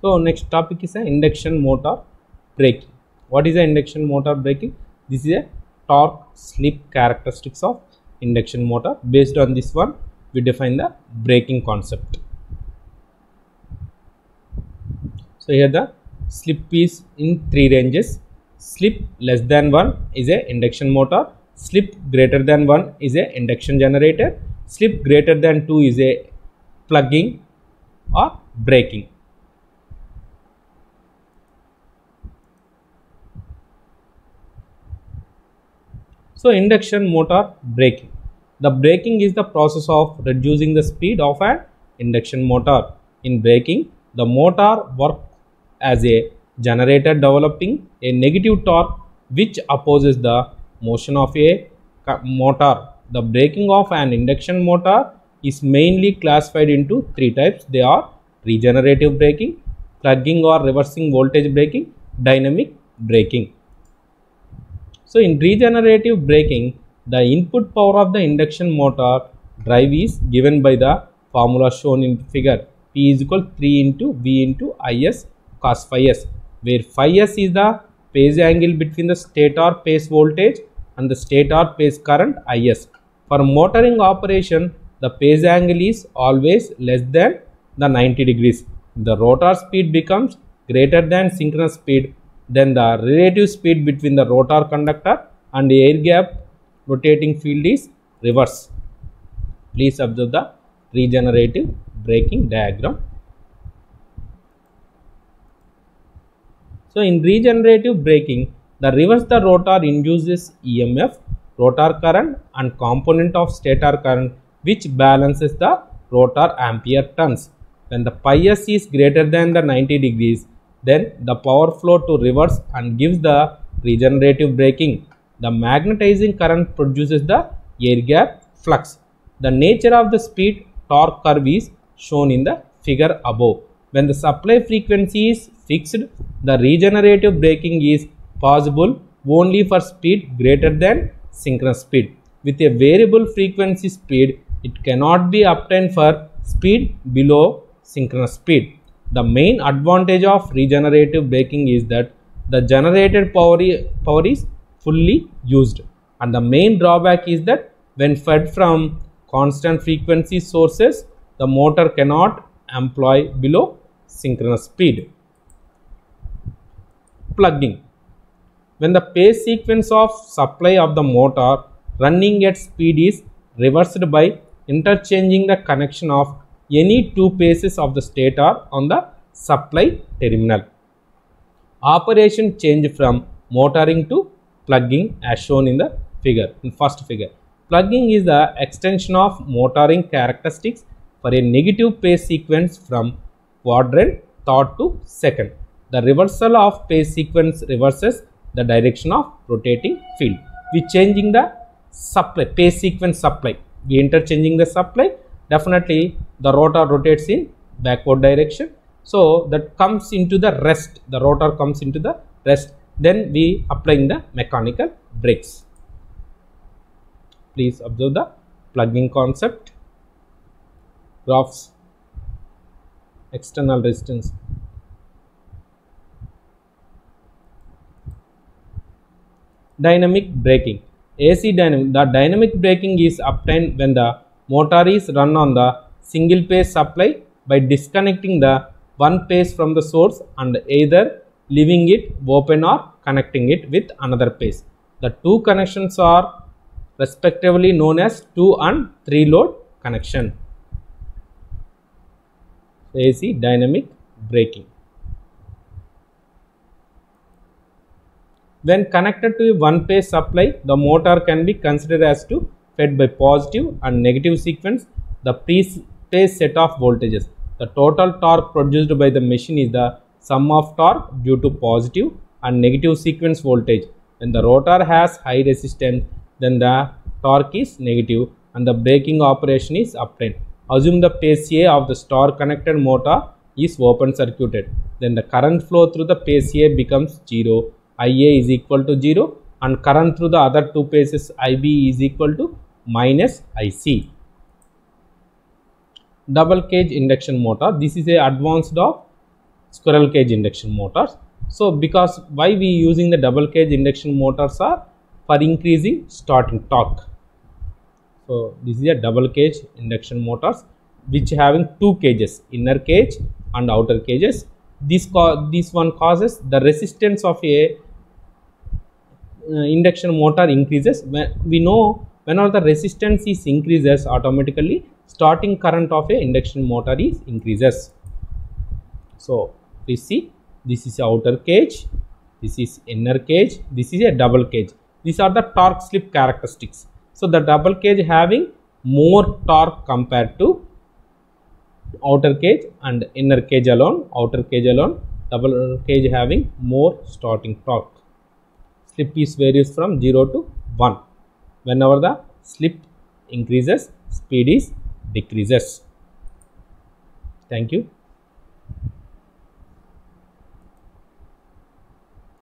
So next topic is a induction motor braking. What is a induction motor braking? This is a torque slip characteristics of induction motor. Based on this one, we define the braking concept. So here the slip is in three ranges. Slip less than 1 is a induction motor. Slip greater than 1 is a induction generator. Slip greater than 2 is a plugging or braking. So induction motor braking. The braking is the process of reducing the speed of an induction motor. In braking, the motor works as a generator developing a negative torque which opposes the motion of a motor. The braking of an induction motor is mainly classified into three types. They are regenerative braking, plugging or reversing voltage braking, dynamic braking. So in regenerative braking, the input power of the induction motor drive is given by the formula shown in figure. P is equal 3 into V into Is cos phi s, where phi s is the phase angle between the stator phase voltage and the stator phase current Is. For motoring operation, the phase angle is always less than the 90 degrees. If the rotor speed becomes greater than synchronous speed, then the relative speed between the rotor conductor and the air gap rotating field is reverse. Please observe the regenerative braking diagram. So in regenerative braking, the reverse the rotor induces EMF, rotor current and component of stator current which balances the rotor ampere turns. When the pi s is greater than the 90 degrees, then the power flow to reverse and gives the regenerative braking. The magnetizing current produces the air gap flux. The nature of the speed torque curve is shown in the figure above. When the supply frequency is fixed, the regenerative braking is possible only for speed greater than synchronous speed. With a variable frequency speed, it cannot be obtained for speed below synchronous speed. The main advantage of regenerative braking is that the generated power is fully used, and the main drawback is that when fed from constant frequency sources, the motor cannot employ below synchronous speed. Plugging. When the phase sequence of supply of the motor running at speed is reversed by interchanging the connection of any two phases of the stator on the supply terminal. Operation change from motoring to plugging as shown in the figure, in first figure. Plugging is the extension of motoring characteristics for a negative phase sequence from quadrant third to second. The reversal of phase sequence reverses the direction of rotating field. We changing the supply, phase sequence supply. We interchanging the supply. Definitely the rotor rotates in backward direction. So that comes into the rest. The rotor comes into the rest. Then we applying the mechanical brakes. Please observe the plugging concept. Graphs. External resistance. Dynamic braking. AC dynamic. The dynamic braking is obtained when the motor is run on the single phase supply by disconnecting the one phase from the source and either leaving it open or connecting it with another phase. The two connections are respectively known as 2 and 3 load connection. AC dynamic braking. When connected to a one phase supply, the motor can be considered as to fed by positive and negative sequence the pre-phase set of voltages. The total torque produced by the machine is the sum of torque due to positive and negative sequence voltage. When the rotor has high resistance, then the torque is negative and the braking operation is obtained. Assume the phase A of the star connected motor is open circuited. Then the current flow through the phase A becomes 0. IA is equal to 0 and current through the other two phases IB is equal to minus IC. Double cage induction motor. This is a advanced of squirrel cage induction motors. So because why we using the double cage induction motors are for increasing starting torque. So this is a double cage induction motors which having two cages, inner cage and outer cages. This one causes the resistance of a induction motor increases. When we know whenever the resistance is increases, automatically starting current of a induction motor is increases. So please see, this is outer cage, this is inner cage, this is a double cage. These are the torque slip characteristics. So the double cage having more torque compared to outer cage, and inner cage alone, outer cage alone, double cage having more starting torque. Slip is varies from 0 to 1. Whenever the slip increases, speed is decreases. Thank you.